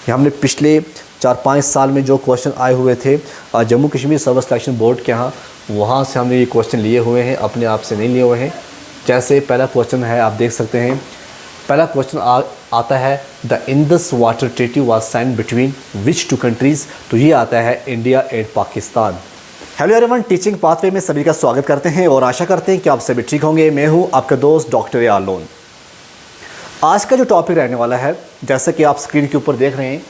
हमने पिछले 4-5 साल में जो क्वेश्चन आए हुए थे Jammu Kashmir service selection board के यहाँ, वहाँ से हमने ये क्वेश्चन लिए हुए हैं, अपने आप से नहीं लिए हुए हैं। जैसे पहला क्वेश्चन है, आप देख सकते हैं, पहला क्वेश्चन आता है the Indus water treaty was sign between which two countries. तो ये आता है India and Pakistan. Hello everyone, teaching pathway में सभी का स्वागत करते हैं और आशा करते हैं कि आप सभी ठीक होंगे। मैं हूं आपका दोस्त डॉक्टर यार लोन। आज का जो टॉपिक रहने वाला है, जैसा कि आप स्क्रीन के ऊपर देख रहे हैं,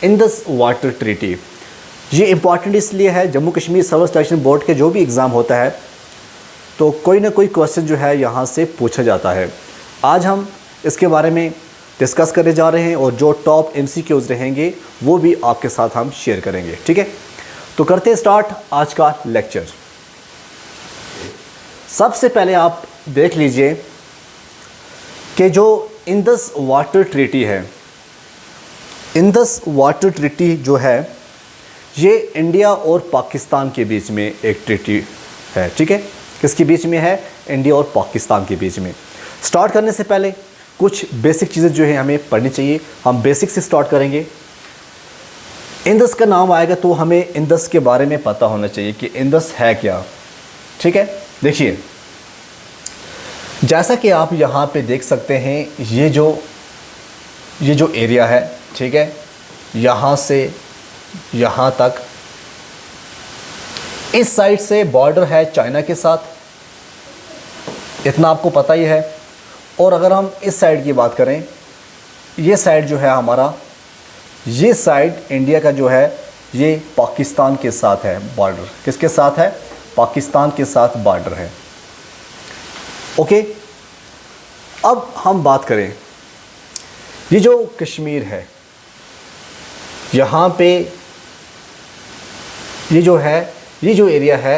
इंडस वाटर ट्रीटी। ये इंपॉर्टेंट इसलिए है, Jammu Kashmir service selection board के जो भी एग्ज़ाम होता है तो कोई ना कोई क्वेश्चन जो है यहाँ से पूछा जाता है। आज हम इसके बारे में डिस्कस करने जा रहे हैं और जो टॉप MCQs रहेंगे वो भी आपके साथ हम शेयर करेंगे। ठीक है, तो करते हैं स्टार्ट आज का लेक्चर। सबसे पहले आप देख लीजिए कि जो इंडस वाटर ट्रीटी है, इंडस वाटर ट्रीटी जो है ये इंडिया और पाकिस्तान के बीच में एक ट्रीटी है। ठीक है, किसके बीच में है? इंडिया और पाकिस्तान के बीच में। स्टार्ट करने से पहले कुछ बेसिक चीज़ें जो है हमें पढ़नी चाहिए। हम बेसिक से स्टार्ट करेंगे। इंडस का नाम आएगा तो हमें इंडस के बारे में पता होना चाहिए कि इंडस है क्या। ठीक है, देखिए जैसा कि आप यहाँ पे देख सकते हैं, ये जो एरिया है, ठीक है, यहाँ से यहाँ तक, इस साइड से बॉर्डर है चाइना के साथ, इतना आपको पता ही है। और अगर हम इस साइड की बात करें, ये साइड जो है हमारा, ये साइड इंडिया का जो है ये पाकिस्तान के साथ है बॉर्डर। किसके साथ है? पाकिस्तान के साथ बॉर्डर है। ओके, अब हम बात करें, ये जो कश्मीर है, यहाँ पे ये जो है, ये जो एरिया है,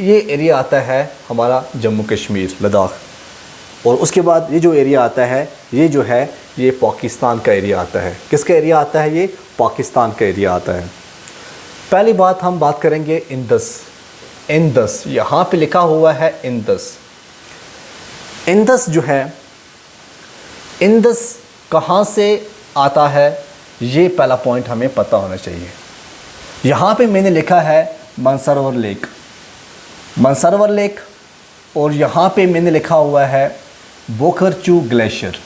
ये एरिया आता है हमारा जम्मू कश्मीर, लद्दाख। और उसके बाद ये जो एरिया आता है, ये जो है ये पाकिस्तान का एरिया आता है। किसका एरिया आता है? ये पाकिस्तान का एरिया आता है। पहली बात हम बात करेंगे इंडस। इंडस यहाँ पे लिखा हुआ है इंडस। इंडस जो है, इंडस कहाँ से आता है, ये पहला पॉइंट हमें पता होना चाहिए। यहाँ पे मैंने लिखा है मानसरोवर लेक, मानसरोवर लेक, और यहाँ पे मैंने लिखा हुआ है बोखरचू ग्लेशियर।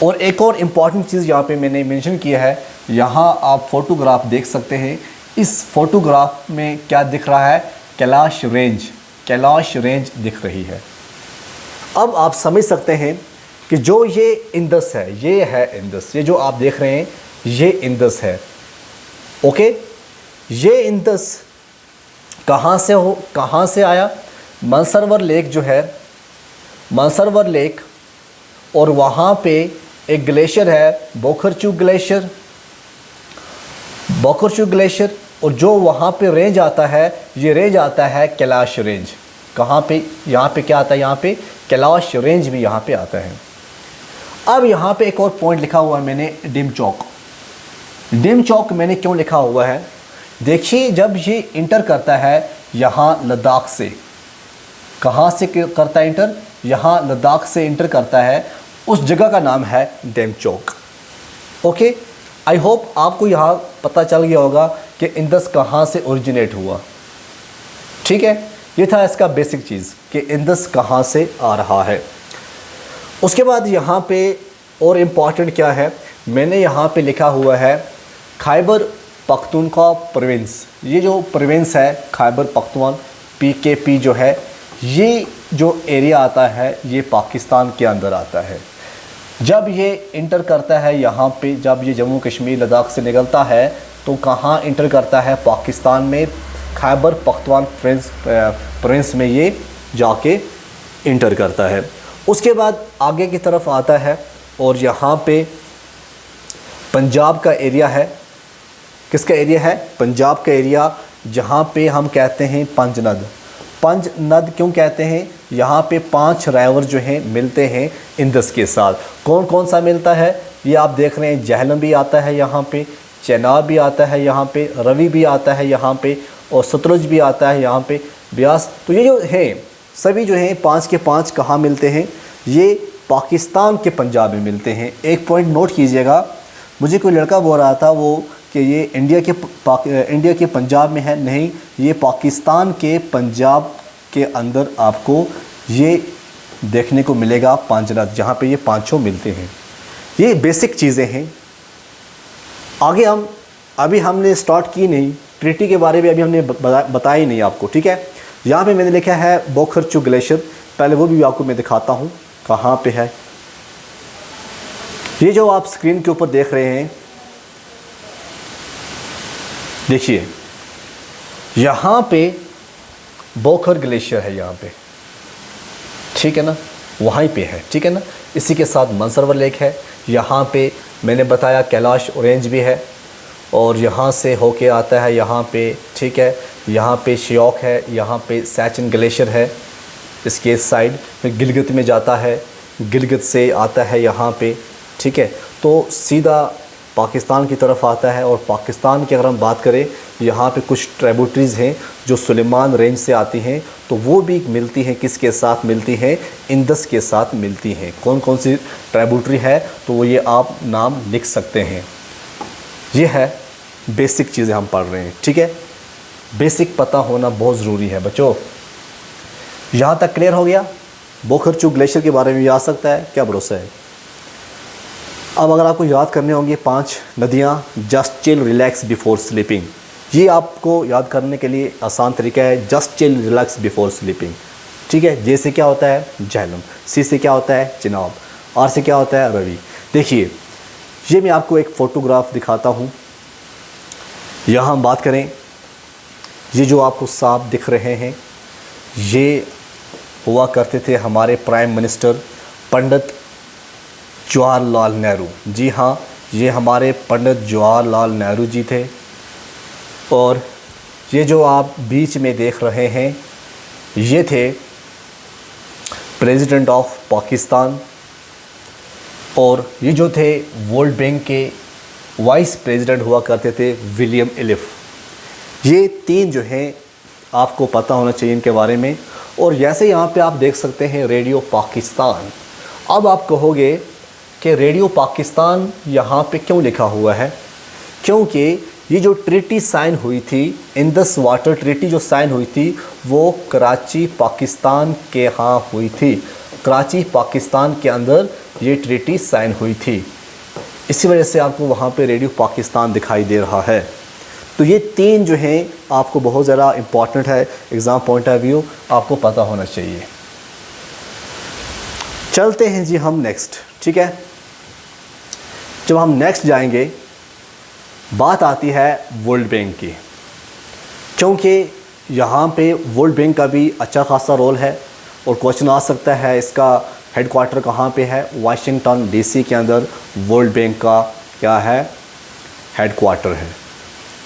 और एक और इम्पॉर्टेंट चीज़ यहाँ पे मैंने मेंशन किया है, यहाँ आप फोटोग्राफ देख सकते हैं। इस फोटोग्राफ में क्या दिख रहा है? कैलाश रेंज, कैलाश रेंज दिख रही है। अब आप समझ सकते हैं कि जो ये इंडस है, ये है इंडस, ये जो आप देख रहे हैं ये इंडस है। ओके, ये इंडस कहाँ से आया? मानसरोवर लेक जो है, मानसरोवर लेक, और वहाँ पे एक ग्लेशियर है बोखरचू ग्लेशियर, बोखरचू ग्लेशियर, और जो वहाँ पे रेंज आता है, ये रेंज आता है कैलाश रेंज। कहाँ पे? यहाँ पे क्या आता है? यहाँ पे कैलाश रेंज भी यहाँ पे आता है। अब यहाँ पे एक और पॉइंट लिखा हुआ है मैंने, डिम चौक। डिम चौक मैंने क्यों लिखा हुआ है? देखिए, जब ये इंटर करता है यहाँ लद्दाख से, कहाँ से करता है इंटर? यहाँ लद्दाख से इंटर करता है। उस जगह का नाम है dim Chowk. Okay, I hope आपको यहाँ पता चल गया होगा कि इंडस कहाँ से ओरिजिनेट हुआ। ठीक है, ये था इसका बेसिक चीज़ कि इंडस कहाँ से आ रहा है। उसके बाद यहाँ पे और इम्पॉर्टेंट क्या है, मैंने यहाँ पे लिखा हुआ है खैबर पख्तूनख्वा प्रोविंस। ये जो प्रोविंस है खैबर पख्तून, PKP जो है, ये जो एरिया आता है ये पाकिस्तान के अंदर आता है। जब ये इंटर करता है यहाँ पे, जब ये जम्मू कश्मीर लद्दाख से निकलता है तो कहाँ इंटर करता है? पाकिस्तान में, खैबर पख्तून प्रोविंस में ये जाके इंटर करता है। उसके बाद आगे की तरफ आता है और यहाँ पे पंजाब का एरिया है। किसका एरिया है? पंजाब का एरिया, जहाँ पे हम कहते हैं पंजनद। पंजनद क्यों कहते हैं? यहाँ पे 5 रिवर जो हैं मिलते हैं इंडस के साथ। कौन कौन सा मिलता है? ये आप देख रहे हैं, जहलम भी आता है यहाँ पे, चेनाब भी आता है यहाँ पे, रवि भी आता है यहाँ पे, और सतलुज भी आता है यहाँ पे, ब्यास। तो ये जो है सभी जो हैं 5 के 5 कहाँ मिलते हैं? ये पाकिस्तान के पंजाब में मिलते हैं। एक पॉइंट नोट कीजिएगा, मुझे कोई लड़का बोल रहा था वो कि ये इंडिया के पंजाब में है, नहीं, ये पाकिस्तान के पंजाब के अंदर आपको ये देखने को मिलेगा पांचनाथ, जहाँ पे ये पांचों मिलते हैं। ये बेसिक चीज़ें हैं। आगे अभी हमने स्टार्ट की नहीं, ट्रीटी के बारे में अभी हमने बताया ही नहीं आपको, ठीक है। यहाँ पे मैंने लिखा है बोखरचू ग्लेशियर, पहले वो भी आपको मैं दिखाता हूँ कहाँ पे है। ये जो आप स्क्रीन के ऊपर देख रहे हैं, देखिए यहाँ पे बोखर ग्लेशियर है यहाँ पे, ठीक है ना, वहीं पे है, ठीक है ना। इसी के साथ मनसरोवर लेक है, यहाँ पे मैंने बताया कैलाश ऑरेंज भी है, और यहाँ से होके आता है यहाँ पे, ठीक है। यहाँ पे श्योक है, यहाँ पे सैचिन ग्लेशियर है इसके साइड, फिर गिलगित में जाता है, गिलगित से आता है यहाँ पे, ठीक है। तो सीधा पाकिस्तान की तरफ आता है। और पाकिस्तान की अगर हम बात करें, यहाँ पे कुछ ट्रिब्यूटरीज़ हैं जो सुलेमान रेंज से आती हैं, तो वो भी मिलती हैं, किसके साथ मिलती हैं, इंदस के साथ मिलती हैं। कौन कौन सी ट्रिब्यूटरी है तो वो ये आप नाम लिख सकते हैं। ये है बेसिक चीज़ें हम पढ़ रहे हैं, ठीक है। बेसिक पता होना बहुत ज़रूरी है बच्चों। यहाँ तक क्लियर हो गया। बोखरचू ग्लेशियर के बारे में भी आ सकता है, क्या भरोसा है। अब अगर आपको याद करने होंगे 5 नदियाँ, just chill relax before sleeping, ये आपको याद करने के लिए आसान तरीका है, just chill relax before sleeping, ठीक है। जे से क्या होता है झेलम, सी से क्या होता है चिनाब, आर से क्या होता है रवि। देखिए ये मैं आपको एक फ़ोटोग्राफ दिखाता हूँ। यहाँ हम बात करें, ये जो आपको साफ दिख रहे हैं, ये हुआ करते थे हमारे प्राइम मिनिस्टर पंडित जवाहरलाल नेहरू। जी हाँ, ये हमारे पंडित जवाहरलाल नेहरू जी थे। और ये जो आप बीच में देख रहे हैं, ये थे प्रेसिडेंट ऑफ पाकिस्तान। और ये जो थे वर्ल्ड बैंक के वाइस प्रेसिडेंट हुआ करते थे विलियम एलिफ। ये 3 जो हैं आपको पता होना चाहिए इनके बारे में। और जैसे यहाँ पे आप देख सकते हैं रेडियो पाकिस्तान। अब आप कहोगे कि रेडियो पाकिस्तान यहाँ पे क्यों लिखा हुआ है, क्योंकि ये जो ट्रीटी साइन हुई थी, इंदस वाटर ट्रीटी जो साइन हुई थी, वो कराची पाकिस्तान के यहाँ हुई थी। कराची पाकिस्तान के अंदर ये ट्रीटी साइन हुई थी, इसी वजह से आपको वहाँ पे रेडियो पाकिस्तान दिखाई दे रहा है। तो ये 3 जो हैं आपको बहुत ज़्यादा इम्पॉर्टेंट है, एग्ज़ाम पॉइंट ऑफ व्यू आपको पता होना चाहिए। चलते हैं जी हम नेक्स्ट, ठीक है। जब हम नेक्स्ट जाएंगे, बात आती है वर्ल्ड बैंक की, क्योंकि यहाँ पे वर्ल्ड बैंक का भी अच्छा खासा रोल है। और क्वेश्चन आ सकता है इसका हेडक्वार्टर कहाँ पे है, वाशिंगटन डीसी के अंदर वर्ल्ड बैंक का क्या है, हेडक्वार्टर है।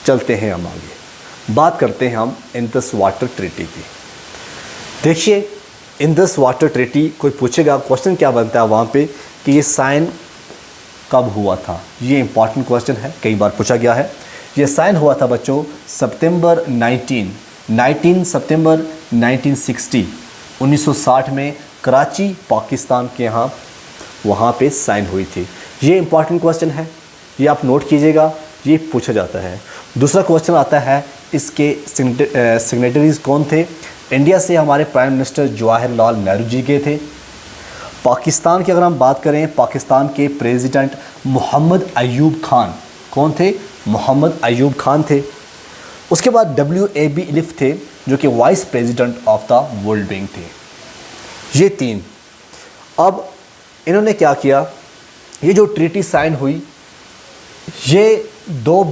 चलते हैं हम आगे, बात करते हैं हम इंदस वाटर ट्रीटी की। देखिए इंदस वाटर ट्रीटी, कोई पूछेगा क्वेश्चन क्या बनता है वहाँ पे कि ये साइन कब हुआ था। ये इंपॉर्टेंट क्वेश्चन है, कई बार पूछा गया है। ये साइन हुआ था बच्चों सितंबर 19 सितंबर 1960 1960 में कराची पाकिस्तान के यहाँ वहाँ पे साइन हुई थी। ये इंपॉर्टेंट क्वेश्चन है, ये आप नोट कीजिएगा, ये पूछा जाता है। दूसरा क्वेश्चन आता है इसके सिग्नेटरीज कौन थे। इंडिया से हमारे प्राइम मिनिस्टर जवाहरलाल नेहरू जी के थे। पाकिस्तान की अगर हम बात करें, पाकिस्तान के प्रेसिडेंट मोहम्मद अयूब खान, कौन थे, मोहम्मद अयूब खान थे। उसके बाद WAB एलिफ थे जो कि vice president of the world bank थे। ये 3। अब इन्होंने क्या किया, ये जो ट्रीटी साइन हुई, ये दो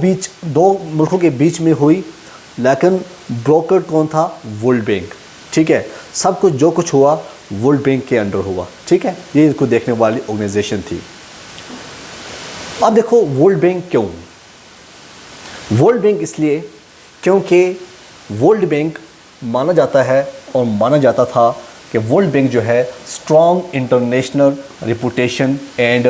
मुल्कों के बीच में हुई, लेकिन ब्रोकर कौन था, वर्ल्ड बैंक, ठीक है। सब कुछ जो कुछ हुआ वर्ल्ड बैंक के अंडर हुआ, ठीक है। ये इसको देखने वाली ऑर्गेनाइजेशन थी। अब देखो वर्ल्ड बैंक क्यों, वर्ल्ड बैंक इसलिए क्योंकि वर्ल्ड बैंक माना जाता है और माना जाता था कि वर्ल्ड बैंक जो है strong international reputation and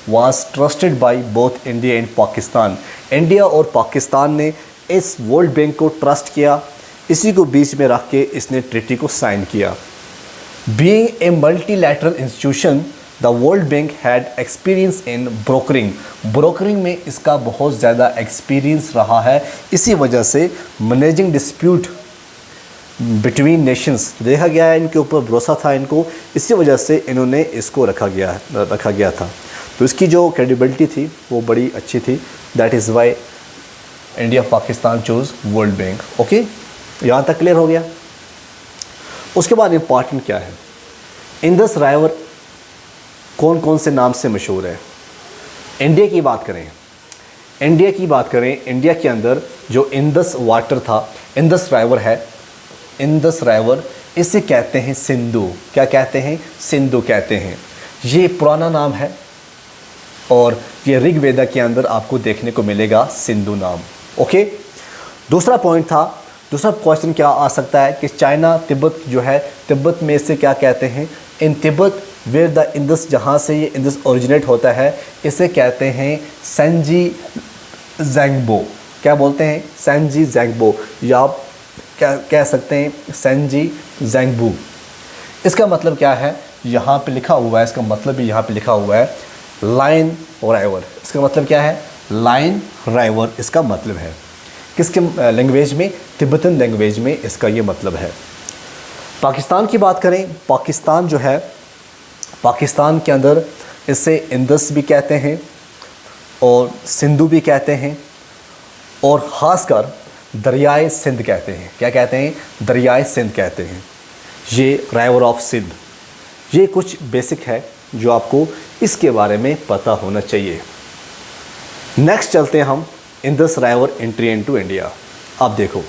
was trusted by both India and Pakistan. India और पाकिस्तान ने इस वर्ल्ड बैंक को ट्रस्ट किया, इसी को बीच में रख के इसने ट्रीटी को साइन किया। Being a multilateral institution, the world bank had experience in brokering में इसका बहुत ज़्यादा एक्सपीरियंस रहा है, इसी वजह से मैनेजिंग डिस्प्यूट बिटवीन नेशंस देखा गया है, इनके ऊपर भरोसा था इनको, इसी वजह से इन्होंने इसको रखा गया था। तो इसकी जो क्रेडिबिलिटी थी वो बड़ी अच्छी थी। That is why India Pakistan choose world bank. Okay, यहाँ तक क्लियर हो गया। उसके बाद इम्पॉर्टेंट क्या है, इंडस राइवर कौन कौन से नाम से मशहूर है। इंडिया की बात करें, इंडिया के अंदर जो इंडस वाटर था, इंडस राइवर है, इंडस राइवर इसे कहते हैं सिंधु। क्या कहते हैं? सिंधु कहते हैं। ये पुराना नाम है और ये ऋग्वेदा के अंदर आपको देखने को मिलेगा सिंधु नाम। ओके, दूसरा पॉइंट था, दूसरा क्वेश्चन क्या आ सकता है कि चाइना तिब्बत जो है, तिब्बत में इसे क्या कहते हैं? इन तिब्बत वेयर द इंडस, जहाँ से ये इंडस ओरिजिनेट होता है, इसे कहते हैं सेंजी ज़ैंगबो। क्या बोलते हैं? सेंजी ज़ैंगबो, या आप क्या कह सकते हैं सेंजी ज़ैंगबू। इसका मतलब क्या है? यहाँ पे लिखा हुआ है, इसका मतलब भी यहाँ पे लिखा हुआ है लाइन राइवर। इसका मतलब क्या है? लाइन राइवर इसका मतलब है। किसके लैंग्वेज में? तिब्बतन लैंग्वेज में इसका ये मतलब है। पाकिस्तान की बात करें, पाकिस्तान जो है, पाकिस्तान के अंदर इसे इंडस भी कहते हैं और सिंधु भी कहते हैं और ख़ासकर दरियाए सिंध कहते हैं। क्या कहते हैं? दरियाए सिंध कहते हैं। ये राइवर ऑफ सिंध। ये कुछ बेसिक है जो आपको इसके बारे में पता होना चाहिए। नेक्स्ट चलते हैं हम इंडस राइवर एंट्री इनटू इंडिया। आप देखो,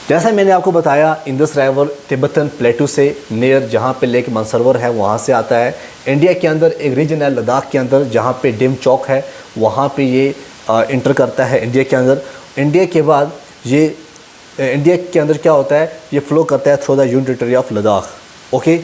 जैसा मैंने आपको बताया, इंडस राइवर तिब्बतन प्लेटू से नियर जहाँ पे लेक मानसरोवर है वहाँ से आता है। इंडिया के अंदर एक रीजन है लद्दाख के अंदर जहाँ पे डिम चौक है, वहाँ पे ये इंटर करता है इंडिया के अंदर। इंडिया के बाद ये इंडिया के अंदर क्या होता है? ये फ्लो करता है through the union territory of Ladakh. Okay,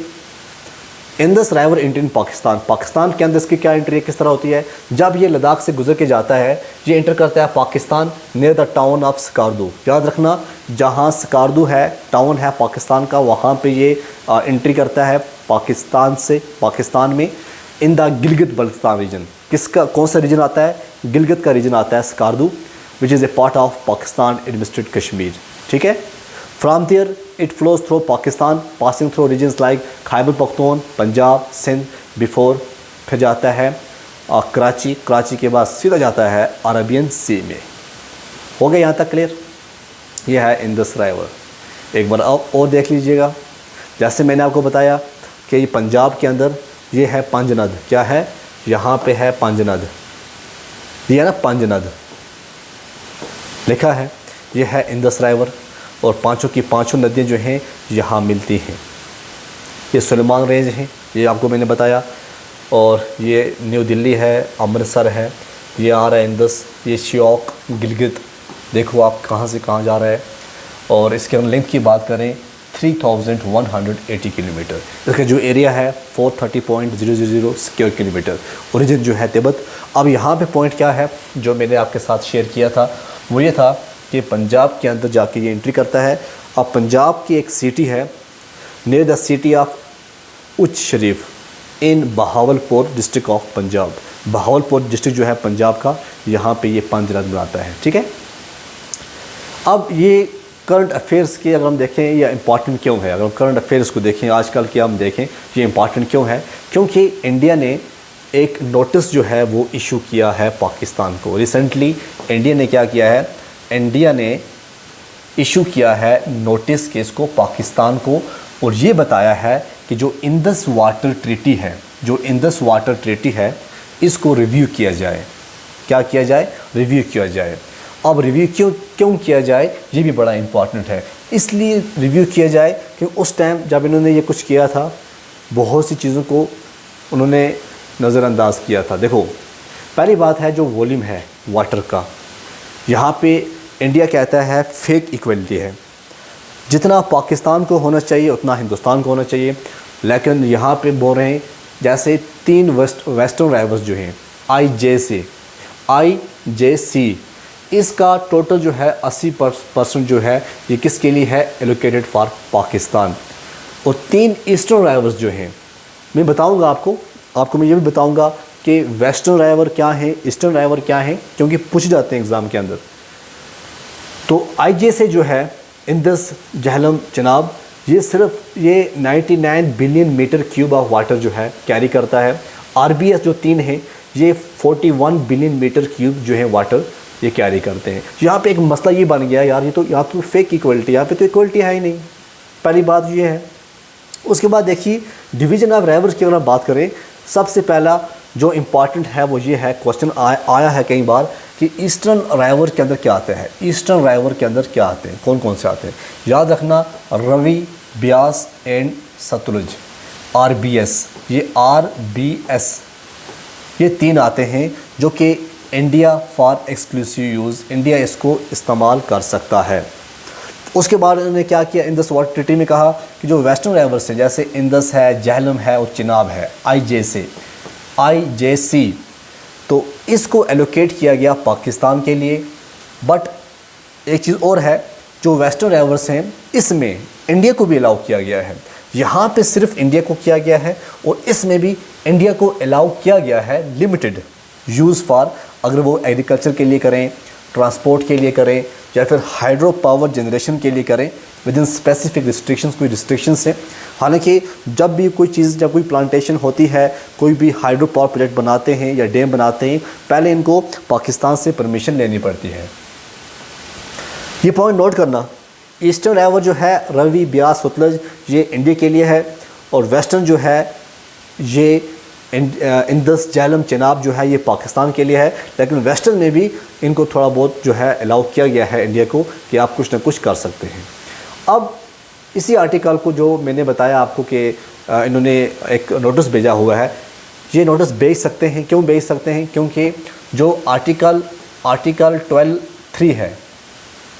Indus राइवर entry in Pakistan. Pakistan के अंदर इसकी क्या एंट्री किस तरह होती है? जब ये लद्दाख से गुजर के जाता है, ये एंटर करता है Pakistan near the town of Skardu. याद रखना, जहाँ स्कार्दू है, टाउन है पाकिस्तान का, वहाँ पे ये एंट्री करता है पाकिस्तान से, पाकिस्तान में in the Gilgit Baltistan region. किसका, कौन सा रीजन आता है? गिलगित का रीजन आता है Skardu, which is a part of Pakistan administered Kashmir. ठीक है। From there it flows through Pakistan passing through regions like Khyber Pakhtun, Punjab, Sindh before, फिर जाता है कराची, कराची के बाद सीधा जाता है अरबियन सी में। हो गया यहाँ तक क्लियर? ये है इंडस राइवर। एक बार और देख लीजिएगा, जैसे मैंने आपको बताया कि ये पंजाब के अंदर ये है पंजनद। क्या है? यहाँ पे है पंजनद, ये है ना पंजनद लिखा है, ये है इंडस राइवर। और पांचों की पांचों नदियाँ जो हैं यहाँ मिलती हैं। ये सुलेमान रेंज है, ये आपको मैंने बताया, और ये न्यू दिल्ली है, अमृतसर है, ये आ रहा है इंडस, ये श्योक, गिलगित, देखो आप कहाँ से कहाँ जा रहा है। और इसके हम लेंथ की बात करें 3180 किलोमीटर। इसका जो एरिया है 430.000 स्क्वायर किलोमीटर। ओरिजिन जो है तिब्बत। अब यहाँ पे पॉइंट क्या है जो मैंने आपके साथ शेयर किया था, वो ये था कि पंजाब के अंदर जाके ये एंट्री करता है। अब पंजाब की एक सिटी है near the city of Uch Sharif in Bahawalpur district of Punjab. Bahawalpur district जो है पंजाब का, यहाँ पे ये पंजनद बनाता है। ठीक है। अब ये करंट अफेयर्स की अगर हम देखें, ये इम्पॉर्टेंट क्यों है? अगर हम करंट अफेयर्स को देखें आजकल के, हम देखें ये इम्पॉर्टेंट क्यों है? क्योंकि इंडिया ने एक नोटिस जो है वो इशू किया है पाकिस्तान को। रिसेंटली इंडिया ने क्या किया है? इंडिया ने इशू किया है नोटिस केस को पाकिस्तान को, और ये बताया है कि जो इंडस वाटर ट्रीटी है, जो इंडस वाटर ट्रीटी है, इसको रिव्यू किया जाए। क्या किया जाए? रिव्यू किया जाए। अब रिव्यू क्यों किया जाए, ये भी बड़ा इम्पॉर्टेंट है। इसलिए रिव्यू किया जाए कि उस टाइम जब इन्होंने ये कुछ किया था, बहुत सी चीज़ों को उन्होंने नज़रअंदाज किया था। देखो, पहली बात है जो वॉल्यूम है वाटर का, यहाँ पे इंडिया कहता है फेक इक्वलिटी है, जितना पाकिस्तान को होना चाहिए उतना हिंदुस्तान को होना चाहिए। लेकिन यहाँ पे बोल रहे हैं जैसे 3 वेस्टर्न राइवर्स जो हैं IJC, इसका टोटल जो है 80% जो है ये किसके लिए है? Allocated for Pakistan. और 3 ईस्टर्न राइवर्स जो हैं, मैं बताऊंगा आपको आपको मैं ये भी बताऊंगा कि वेस्टर्न रिवर क्या है, ईस्टर्न रिवर क्या है, क्योंकि पूछ जाते हैं एग्ज़ाम के अंदर। तो आईजे से जो है इंदस, झेलम, चनाब, ये सिर्फ ये 99 billion metre cube of water जो है कैरी करता है। आरबीएस जो 3 है ये 41 बिलियन मीटर क्यूब जो है वाटर ये कैरी करते हैं। यहाँ पे एक मसला ये बन गया यार, ये तो यहाँ तो फेक इक्वलिटी, यहाँ पे तो इक्वलिटी है ही नहीं, पहली बात ये है। उसके बाद देखिए डिवीज़न ऑफ रिवर्स की अगर आप बात करें, सबसे पहला जो इम्पॉर्टेंट है वो ये है, क्वेश्चन आया है कई बार कि ईस्टर्न रिवर के अंदर क्या आता है, ईस्टर्न रिवर के अंदर क्या आते हैं, कौन कौन से आते हैं। याद रखना रवि, ब्यास एंड सतलुज, आरबीएस, ये आरबीएस ये 3 आते हैं जो कि India for exclusive use, India इसको इस्तेमाल कर सकता है। उसके बाद उन्होंने क्या किया, इंदस वाटर ट्रीटी में कहा कि जो वेस्टर्न रिवर्स हैं जैसे इंदस है, झेलम है और चिनाब है, आईजेसी, तो इसको एलोकेट किया गया पाकिस्तान के लिए। बट एक चीज़ और है, जो वेस्टर्न रिवर्स हैं इसमें इंडिया को भी अलाउ किया गया है। यहाँ पे सिर्फ इंडिया को किया गया है और इसमें भी इंडिया को अलाउ किया गया है लिमिटेड यूज़ फॉर, अगर वो एग्रीकल्चर के लिए करें, ट्रांसपोर्ट के लिए करें या फिर हाइड्रो पावर जनरेशन के लिए करें विद इन स्पेसिफिक रिस्ट्रिक्शंस, कोई रिस्ट्रिक्शंस हैं। हालांकि जब भी कोई चीज़, जब कोई प्लांटेशन होती है, कोई भी हाइड्रो पावर प्रोजेक्ट बनाते हैं या डैम बनाते हैं, पहले इनको पाकिस्तान से परमिशन लेनी पड़ती है। ये पॉइंट नोट करना, ईस्टर्न रिवर जो है रवि, ब्यास, सतलज, ये इंडिया के लिए है और वेस्टर्न जो है ये इंदस, झेलम, चनाब जो है ये पाकिस्तान के लिए है। लेकिन वेस्टर्न में भी इनको थोड़ा बहुत जो है अलाउ किया गया है इंडिया को कि आप कुछ ना कुछ कर सकते हैं। अब इसी आर्टिकल को जो मैंने बताया आपको कि इन्होंने एक नोटिस भेजा हुआ है, ये नोटिस भेज सकते हैं। क्यों भेज सकते हैं? क्योंकि जो आर्टिकल 12(3) है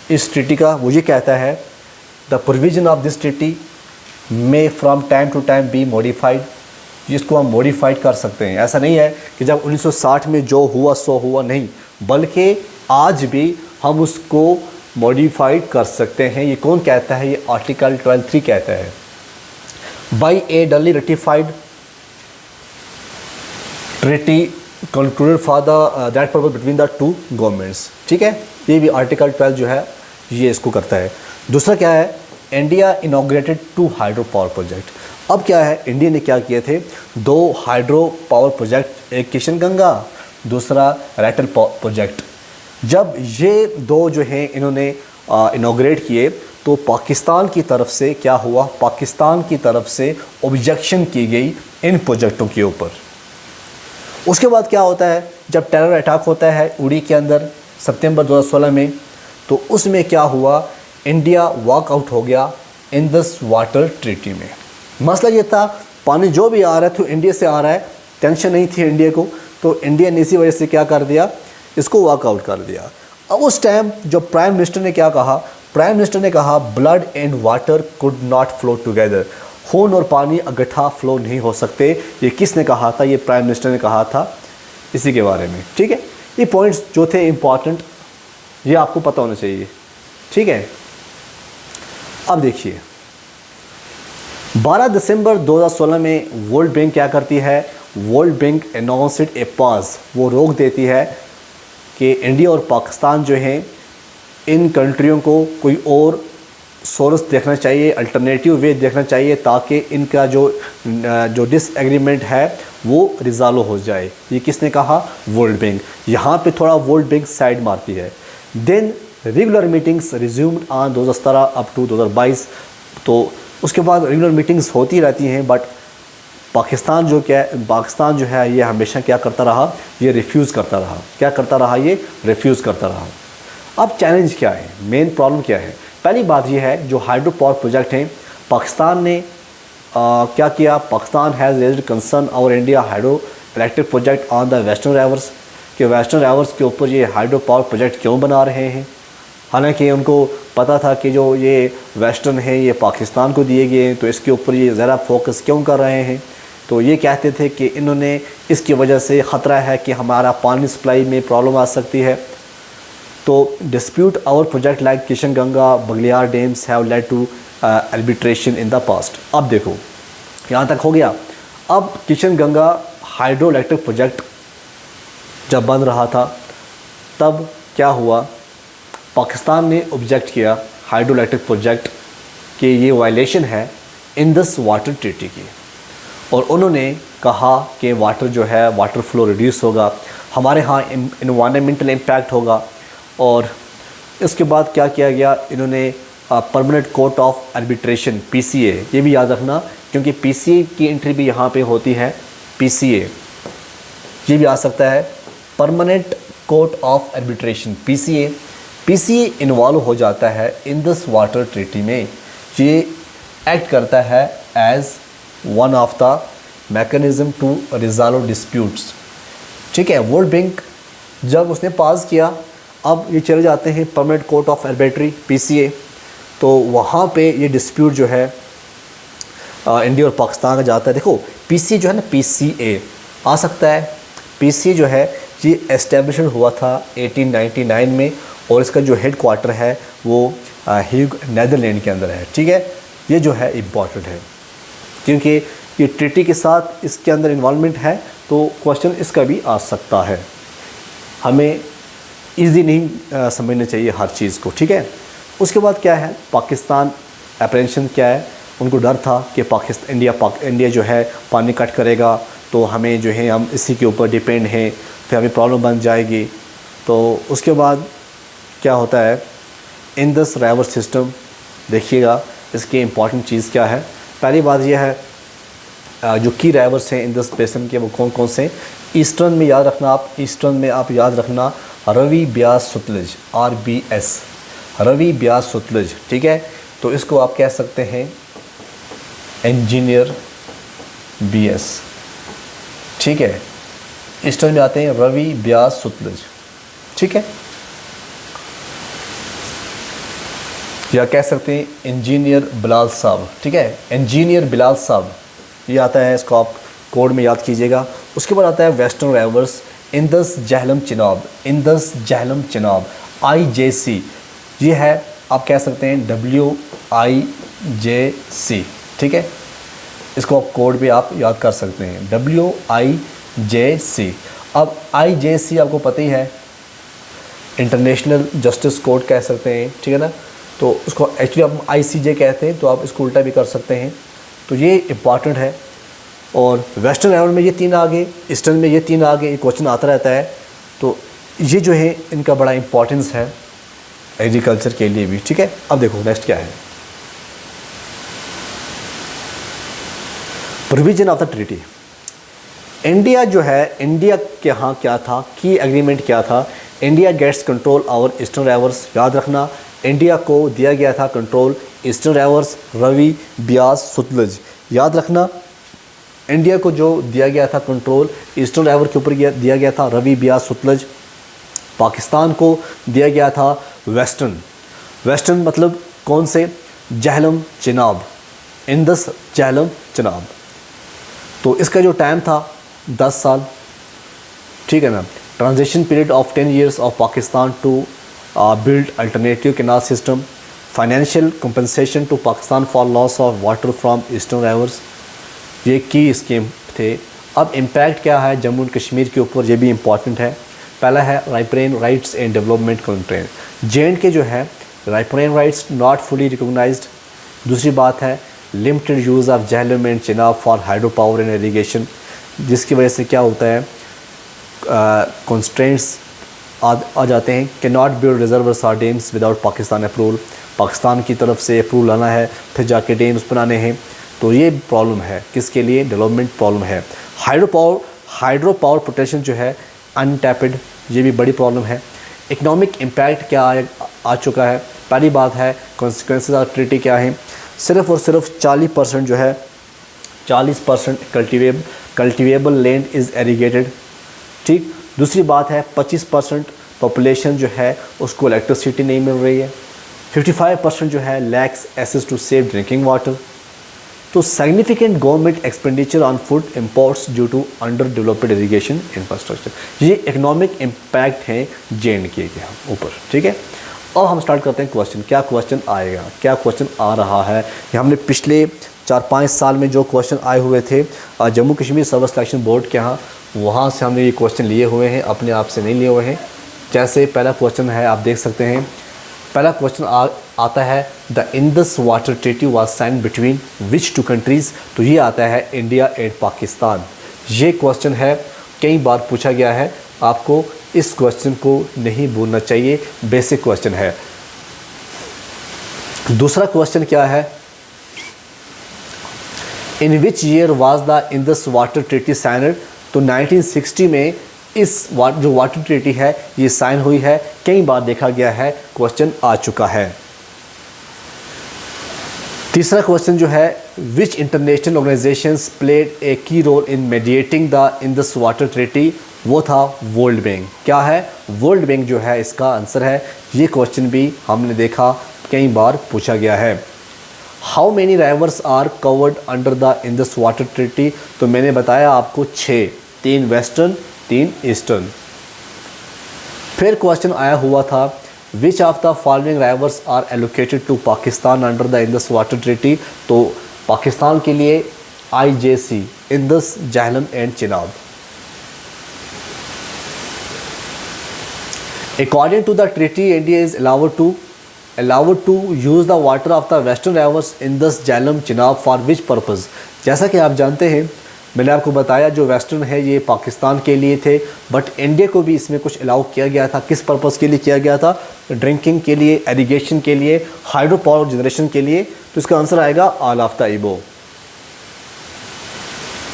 इस ट्रीटी का, वो ये कहता है the provision of this treaty may from time to time be modified, जिसको हम मॉडिफाइड कर सकते हैं। ऐसा नहीं है कि जब 1960 में जो हुआ सो हुआ, नहीं, बल्कि आज भी हम उसको मॉडिफाइड कर सकते हैं। ये कौन कहता है? ये आर्टिकल 12(3) कहता है बाई ए डली ratified treaty concluded for the that purpose between the two governments. ठीक है, ये भी आर्टिकल 12 जो है ये इसको करता है। दूसरा क्या है? India inaugurated 2 hydro power project. अब क्या है, इंडिया ने क्या किए थे? 2 हाइड्रो पावर प्रोजेक्ट, एक किशन गंगा, दूसरा रैटल प्रोजेक्ट। जब ये 2 जो हैं इन्होंने इनॉग्रेट किए तो पाकिस्तान की तरफ से क्या हुआ? पाकिस्तान की तरफ से ऑब्जेक्शन की गई इन प्रोजेक्टों के ऊपर। उसके बाद क्या होता है, जब टेरर अटैक होता है उड़ी के अंदर सितंबर 2016 में, तो उसमें क्या हुआ? इंडिया वॉकआउट हो गया इंदस वाटर ट्रीटी में। मसला ये था, पानी जो भी आ रहा है तो इंडिया से आ रहा है, टेंशन नहीं थी इंडिया को, तो इंडिया ने इसी वजह से क्या कर दिया, इसको वॉकआउट कर दिया। अब उस टाइम जो प्राइम मिनिस्टर ने क्या कहा? प्राइम मिनिस्टर ने कहा blood and water could not flow together, खून और पानी इकट्ठा फ्लो नहीं हो सकते। ये किसने कहा था? ये प्राइम मिनिस्टर ने कहा था, इसी के बारे में। ठीक है, ये पॉइंट्स जो थे इम्पॉर्टेंट, ये आपको पता होना चाहिए। ठीक है, अब देखिए 12 दिसंबर 2016 में वर्ल्ड बैंक क्या करती है? World bank announced a pause, वो रोक देती है कि इंडिया और पाकिस्तान जो हैं इन कंट्रियों को कोई और सोर्स देखना चाहिए, अल्टरनेटिव वे देखना चाहिए, ताकि इनका जो डिसएग्रीमेंट है वो रिजॉल्व हो जाए। ये किसने कहा? World bank. यहाँ पे थोड़ा वर्ल्ड बैंक साइड मारती है। Then regular meetings resumed on 2017 up to 2022। तो उसके बाद रेगुलर मीटिंग्स होती रहती हैं, बट पाकिस्तान जो है ये हमेशा क्या करता रहा? ये रिफ्यूज़ करता रहा। क्या करता रहा? ये रिफ्यूज़ करता रहा। अब चैलेंज क्या है? मेन प्रॉब्लम क्या है? पहली बात ये है, जो हाइड्रो पावर प्रोजेक्ट हैं, पाकिस्तान ने क्या किया? पाकिस्तान हैज़ रेज्ड कंसर्न और India hydro electric project on the western rivers, कि वेस्टर्न रिवर्स के ऊपर ये हाइड्रो पावर प्रोजेक्ट क्यों बना रहे हैं। हालांकि उनको पता था कि जो ये वेस्टर्न है ये पाकिस्तान को दिए गए हैं, तो इसके ऊपर ये ज़रा फोकस क्यों कर रहे हैं। तो ये कहते थे कि इन्होंने इसकी वजह से ख़तरा है कि हमारा पानी सप्लाई में प्रॉब्लम आ सकती है। तो dispute over project like Kishan Ganga, Baglihar dams have led to arbitration in the past. अब देखो यहाँ तक हो गया। अब Kishan Ganga hydro electric project जब बन रहा था तब क्या हुआ, पाकिस्तान ने ऑब्जेक्ट किया हाइड्रो इलेक्ट्रिक प्रोजेक्ट कि ये वायलेशन है इंडस वाटर ट्रीटी की, और उन्होंने कहा कि वाटर जो है वाटर फ्लो रिड्यूस होगा, हमारे यहाँ इन्वायरमेंटल इम्पैक्ट होगा। और इसके बाद क्या किया गया, इन्होंने permanent court of arbitration PCA, ये भी याद रखना क्योंकि PCA की एंट्री भी यहाँ पे होती है, PCA ये भी आ सकता है, permanent court of arbitration PCA involve हो जाता है इंडस वाटर ट्रीटी में। ये एक्ट करता है as one of the mechanism to resolve disputes, ठीक है। वर्ल्ड बैंक जब उसने पास किया, अब ये चले जाते हैं permanent court of arbitrary PCA, तो वहाँ पे ये डिस्प्यूट जो है इंडिया और पाकिस्तान का जाता है। देखो PCA जो है ना, PCA आ सकता है, PCA जो है ये एस्टेब्लिश हुआ था 1899 में, और इसका जो हेड क्वार्टर है वो हीग नीदरलैंड के अंदर है, ठीक है। ये जो है इम्पॉर्टेंट है क्योंकि ये ट्रीटी के साथ इसके अंदर इन्वॉल्वमेंट है, तो क्वेश्चन इसका भी आ सकता है। हमें इजी नहीं समझना चाहिए हर चीज़ को, ठीक है। उसके बाद क्या है, पाकिस्तान अप्रेंशन क्या है, उनको डर था कि इंडिया जो है पानी कट करेगा तो हमें जो है हम इसी के ऊपर डिपेंड हैं, फिर हमें प्रॉब्लम बन जाएगी। तो उसके बाद क्या होता है, इंडस रिवर सिस्टम देखिएगा, इसकी इम्पॉर्टेंट चीज़ क्या है। पहली बात यह है जो की रिवर्स हैं इंडस बेसिन के वो कौन कौन से, ईस्टर्न में याद रखना आप, ईस्टर्न में आप याद रखना रवि ब्यास सतलज RBS, रवि ब्यास सतलज, ठीक है। तो इसको आप कह सकते हैं इंजीनियर BS, ठीक है। ईस्टर्न में आते हैं रवि ब्यास सतलज, ठीक है, या कह सकते हैं इंजीनियर बिलाल साहब, ठीक है, इंजीनियर बिलाल साहब, ये आता है, इसको आप कोड में याद कीजिएगा। उसके बाद आता है western rivers Indus Jhelum Chenab, Indus Jhelum Chenab IJC, ये है आप कह सकते हैं WIJC, ठीक है, इसको आप कोड भी आप याद कर सकते हैं WIJC। अब IJC आपको पता ही है, इंटरनेशनल जस्टिस कोर्ट कह सकते हैं, ठीक है ना, तो उसको एक्चुअली आप ICJ कहते हैं, तो आप इसको उल्टा भी कर सकते हैं। तो ये इम्पॉर्टेंट है। और वेस्टर्न लेवल में ये 3 आ गए, ईस्टर्न में ये 3 आ गए, क्वेश्चन आता रहता है। तो ये जो है इनका बड़ा इम्पॉर्टेंस है एग्रीकल्चर के लिए भी, ठीक है। अब देखो नेक्स्ट क्या है, provision of the treaty. India जो है, इंडिया के यहाँ क्या था, की एग्रीमेंट क्या था, India gets control over eastern rivers, याद रखना इंडिया को दिया गया था control eastern rivers, Ravi Beas Sutlej, याद रखना इंडिया को जो दिया गया था कंट्रोल ईस्टर्न रिवर के ऊपर दिया गया था रवि ब्यास सतलज। पाकिस्तान को दिया गया था वेस्टर्न मतलब कौन से, झेलम चिनाब, इंडस झेलम चिनाब। तो इसका जो टाइम था 10 साल, ठीक है ना। Transition period of 10 years of Pakistan to build alternative canal system, financial compensation to Pakistan for loss of water from eastern rivers, ये की स्कीम थे। अब इम्पैक्ट क्या है जम्मू एंड कश्मीर के ऊपर, ये भी इम्पॉर्टेंट है। पहला है राइपरेन राइट्स एंड डेवलपमेंट कंट्रेन, JNK जो है राइपरेन राइट्स नॉट फुली रिकॉग्नाइज्ड। दूसरी बात है limited use of Jhelum and Chenab for hydro power and irrigation, जिसकी वजह से क्या होता है कंस्ट्रेंट्स आ जाते हैं। कैन नॉट बिल्ड रिजर्वर्स और dams without Pakistan approval, Pakistan की तरफ से अप्रूवल लाना है, फिर जाके डैम्स बनाने हैं। तो ये प्रॉब्लम है किसके लिए, डेवलपमेंट प्रॉब्लम है। हाइड्रो पावर प्रोटेक्शन जो है अनटैप्ड, ये भी बड़ी प्रॉब्लम है। इकोनॉमिक इम्पैक्ट क्या आ चुका है, पहली बात है कॉन्सिक्वेंसेस ऑफ ट्रीटी क्या है, सिर्फ और सिर्फ 40% जो है 40% कल्टिवेबल लैंड इज़ एरीगेटेड, ठीक। दूसरी बात है 25% पॉपुलेशन जो है उसको इलेक्ट्रिसिटी नहीं मिल रही है, 55% जो है lacks access to safe drinking water. तो significant government expenditure on food imports due to under developed irrigation infrastructure, ये इकोनॉमिक इम्पैक्ट हैं JNK के ऊपर, ठीक है। अब हम स्टार्ट करते हैं क्वेश्चन। क्या क्वेश्चन आएगा, क्या क्वेश्चन आ रहा है। ये हमने पिछले 4-5 साल में जो क्वेश्चन आए हुए थे Jammu Kashmir service selection board के यहाँ, वहाँ से हमने ये क्वेश्चन लिए हुए हैं, अपने आप से नहीं लिए हुए हैं। जैसे पहला क्वेश्चन है, आप देख सकते हैं, पहला क्वेश्चन आता है the Indus water treaty was sign between which two countries. तो ये आता है इंडिया एंड पाकिस्तान। ये क्वेश्चन है, कई बार पूछा गया है, आपको इस क्वेश्चन को नहीं भूलना चाहिए, बेसिक क्वेश्चन है। दूसरा क्वेश्चन क्या है, in which year was the Indus water treaty signed. तो 1960 में इस जो वाटर ट्रीटी है ये साइन हुई है, कई बार देखा गया है, क्वेश्चन आ चुका है। तीसरा क्वेश्चन जो है, which international organisations played a key role in mediating the Indus water treaty. वो था वर्ल्ड बैंक। क्या है, वर्ल्ड बैंक जो है इसका आंसर है। ये क्वेश्चन भी हमने देखा, कई बार पूछा गया है। How many rivers are covered under the Indus water treaty. तो मैंने बताया आपको 6, 3 वेस्टर्न 3 ईस्टर्न। फिर क्वेश्चन आया हुआ था, which of the following rivers are allocated to Pakistan under the Indus water treaty. तो पाकिस्तान के लिए IJC, Indus, Jhelum and Chenab. According to the treaty, India is allowed to use the water of the western rivers Indus, Jhelum, Chenab for which purpose। जैसा कि आप जानते हैं, मैंने आपको बताया जो वेस्टर्न है ये पाकिस्तान के लिए थे, बट इंडिया को भी इसमें कुछ अलाउ किया गया था। किस पर्पज़ के लिए किया गया था? ड्रिंकिंग के लिए, इरिगेशन के लिए, हाइड्रो पावर जनरेशन के लिए। तो इसका आंसर आएगा all of the above.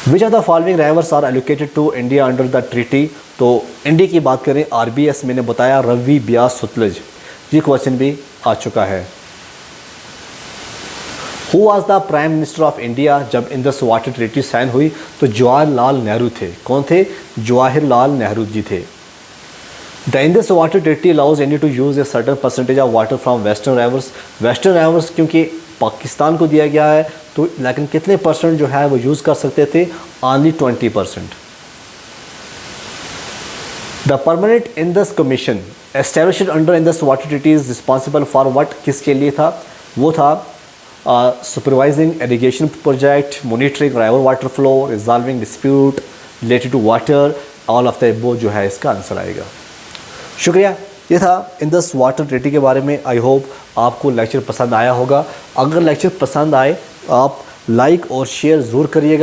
Which of the following rivers are allocated to India under the treaty. तो इंडिया की बात करें, RBS मैंने बताया, रवि, ब्यास, सतलुज। ये क्वेश्चन भी आ चुका है। Who was the prime minister of India जब इंडस वाटर ट्रीटी साइन हुई? तो जवाहरलाल नेहरू थे। कौन थे? जवाहरलाल नेहरू जी थे। The Indus water treaty allows India to use a certain percentage of water from western rivers. Western rivers क्योंकि पाकिस्तान को दिया गया है, तो लेकिन कितने परसेंट जो है वो यूज़ कर सकते थे? Only 20%। The permanent Indus commission established under Indus water treaty is responsible for what. किसके लिए था? वो था supervising irrigation project, monitoring river water flow, resolving dispute related to water. All of the above जो है इसका आंसर आएगा। शुक्रिया। ये था इंडस वाटर ट्रीटी के बारे में। आई होप आपको लेक्चर पसंद आया होगा। अगर लेक्चर पसंद आए, आप लाइक और शेयर ज़रूर करिएगा।